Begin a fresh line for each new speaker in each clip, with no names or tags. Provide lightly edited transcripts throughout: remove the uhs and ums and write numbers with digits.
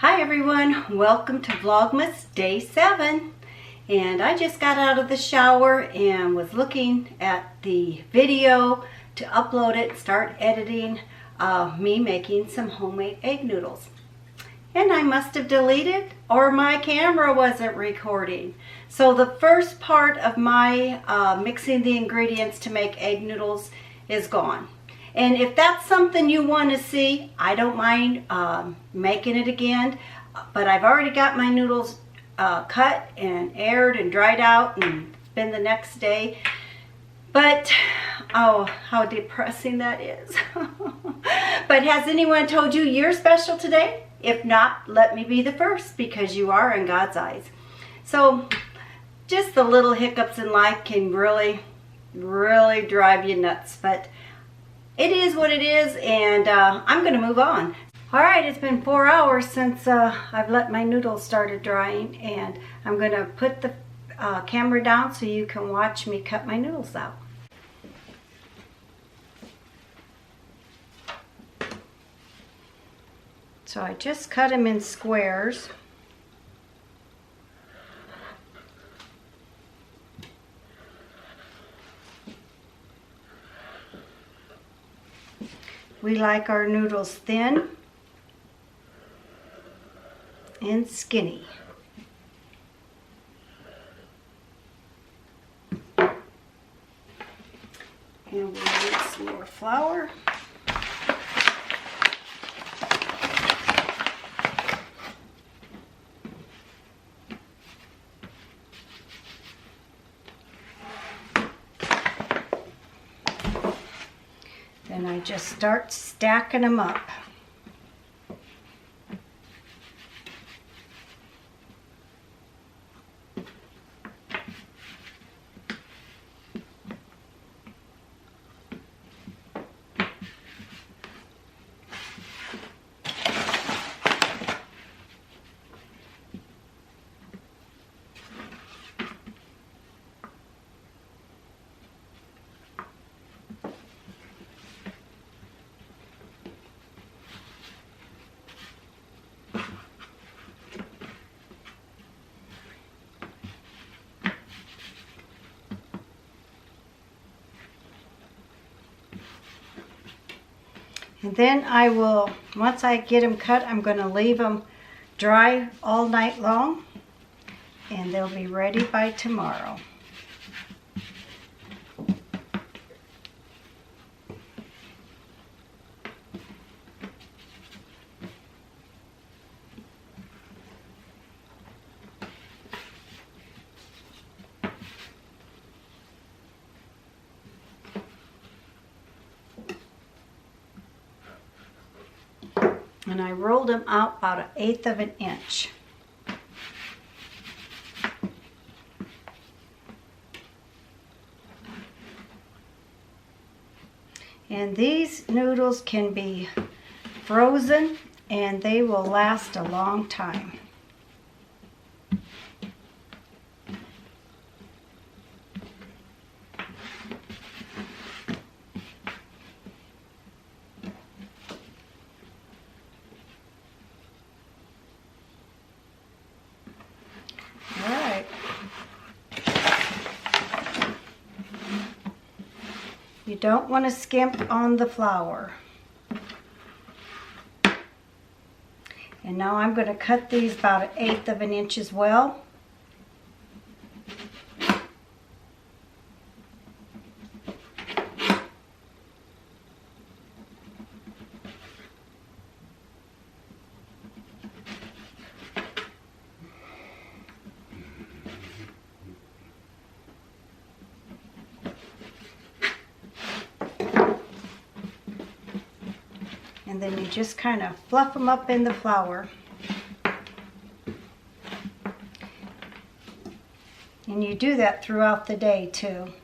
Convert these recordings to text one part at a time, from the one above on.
Hi everyone, welcome to Vlogmas Day 7. And I just got out of the shower and was looking at the video to upload it, start editing me making some homemade egg noodles. And I must have deleted or my camera wasn't recording. So the first part of my mixing the ingredients to make egg noodles is gone. And if that's something you want to see, I don't mind making it again. But I've already got my noodles cut and aired and dried out, and it's been the next day. But, oh, how depressing that is. But has anyone told you you're special today? If not, let me be the first, because you are in God's eyes. So, just the little hiccups in life can really drive you nuts. But it is what it is, and I'm going to move on. Alright, it's been 4 hours since I've let my noodles started drying, and I'm going to put the camera down so you can watch me cut my noodles out. So I just cut them in squares. We like our noodles thin and skinny. And we'll need some more flour. Then I just start stacking them up. And then I will, once I get them cut, I'm going to leave them dry all night long, and they'll be ready by tomorrow. And I rolled them out about 1/8 of an inch. And these noodles can be frozen and they will last a long time. You don't want to skimp on the flour. And now I'm going to cut these about 1/8 of an inch as well. And then you just kind of fluff them up in the flour. And you do that throughout the day too.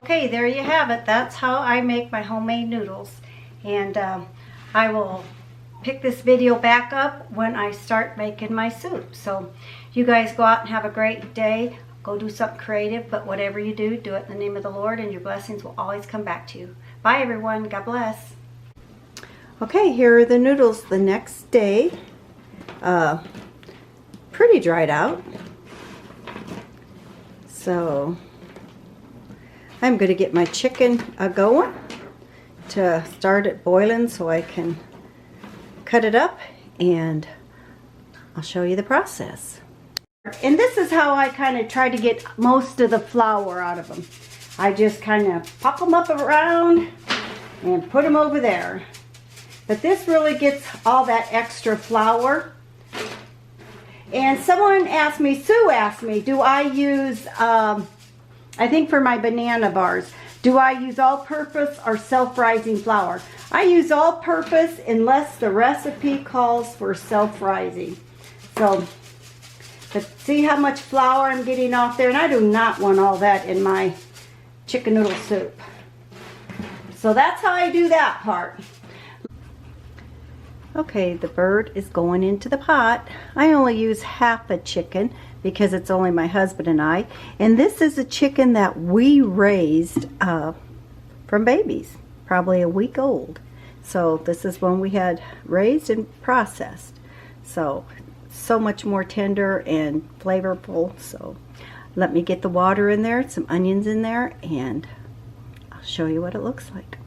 Okay, there you have it. That's how I make my homemade noodles. And I will pick this video back up when I start making my soup. So you guys go out and have a great day. Go do something creative, but whatever you do, do it in the name of the Lord, and your blessings will always come back to you. Bye, everyone. God bless. Okay, here are the noodles the next day. Pretty dried out. So I'm going to get my chicken going to start it boiling so I can cut it up, and I'll show you the process. And this is how I kind of try to get most of the flour out of them. I just kind of pop them up around and put them over there. But this really gets all that extra flour. And someone asked me, Sue asked me, do I use, I think for my banana bars, do I use all-purpose or self-rising flour? I use all-purpose unless the recipe calls for self-rising. So, but see how much flour I'm getting off there? And I do not want all that in my chicken noodle soup. So that's how I do that part. Okay, the bird is going into the pot. I only use half a chicken because it's only my husband and I. And this is a chicken that we raised from babies, probably a week old. So this is one we had raised and processed. So much more tender and flavorful. So let me get the water in there, some onions in there, and I'll show you what it looks like.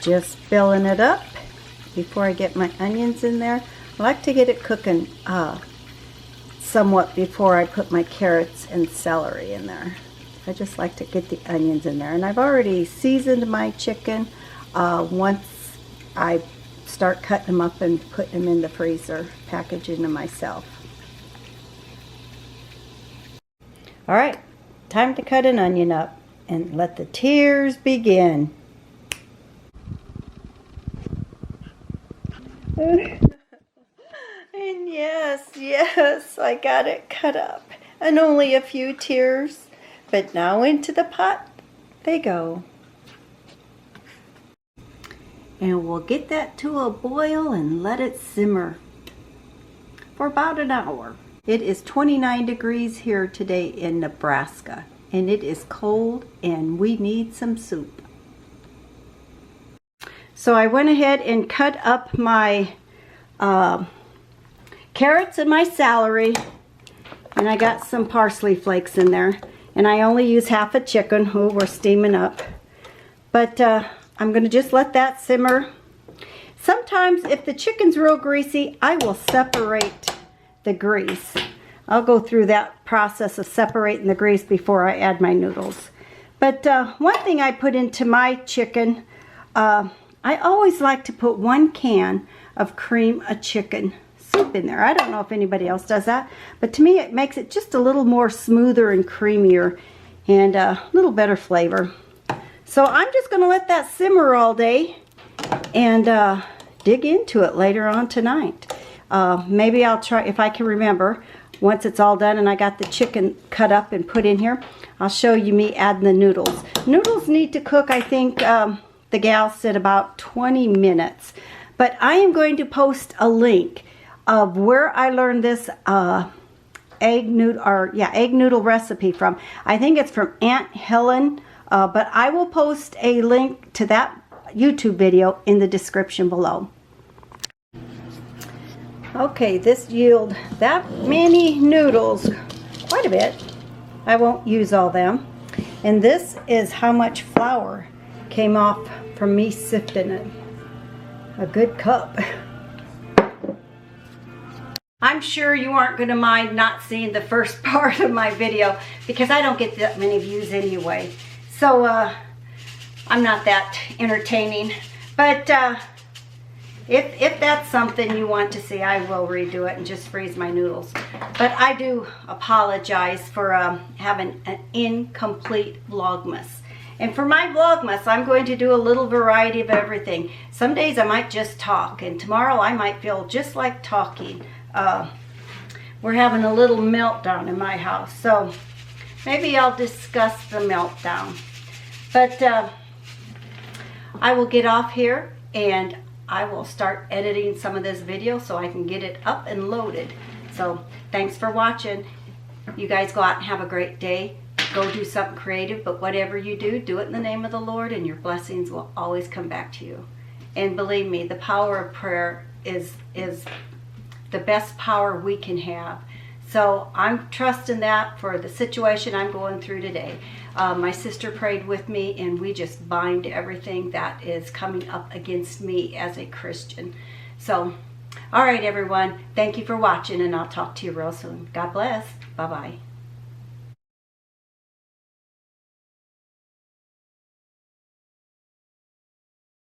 Just filling it up before I get my onions in there. I like to get it cooking somewhat before I put my carrots and celery in there. I just like to get the onions in there. And I've already seasoned my chicken once I start cutting them up and putting them in the freezer, packaging them myself. All right, time to cut an onion up and let the tears begin. And yes, I got it cut up. And only a few tears, but now into the pot they go. And we'll get that to a boil and let it simmer for about an hour. It is 29 degrees here today in Nebraska, and it is cold and we need some soup. So I went ahead and cut up my carrots and my celery, and I got some parsley flakes in there. And I only use half a chicken. Oh, we're steaming up. But I'm going to just let that simmer. Sometimes if the chicken's real greasy, I will separate the grease. I'll go through that process of separating the grease before I add my noodles. But one thing I put into my chicken, I always like to put 1 can of cream of chicken soup in there. I don't know if anybody else does that, but to me it makes it just a little more smoother and creamier and a little better flavor. So I'm just going to let that simmer all day and dig into it later on tonight. Maybe I'll try, if I can remember, once it's all done and I got the chicken cut up and put in here, I'll show you me adding the noodles. Noodles need to cook, I think, the gal said about 20 minutes. But I am going to post a link of where I learned this egg noodle recipe from. I think it's from Aunt Helen, but I will post a link to that YouTube video in the description below. Okay, this yielded that many noodles, quite a bit. I won't use all them. And this is how much flour came off from me sifting it. A good cup. I'm sure you aren't going to mind not seeing the first part of my video because I don't get that many views anyway. So I'm not that entertaining. But if that's something you want to see, I will redo it and just freeze my noodles. But I do apologize for having an incomplete Vlogmas. And for my Vlogmas, I'm going to do a little variety of everything. Some days I might just talk, and tomorrow I might feel just like talking. we're having a little meltdown in my house. So maybe I'll discuss the meltdown. But I will get off here and I will start editing some of this video so I can get it up and loaded. So thanks for watching. You guys go out and have a great day. Go do something creative, but whatever you do, do it in the name of the Lord, and your blessings will always come back to you. And believe me, the power of prayer is the best power we can have. So I'm trusting that for the situation I'm going through today. My sister prayed with me, and we just bind everything that is coming up against me as a Christian. So, all right, everyone. Thank you for watching, and I'll talk to you real soon. God bless. Bye-bye.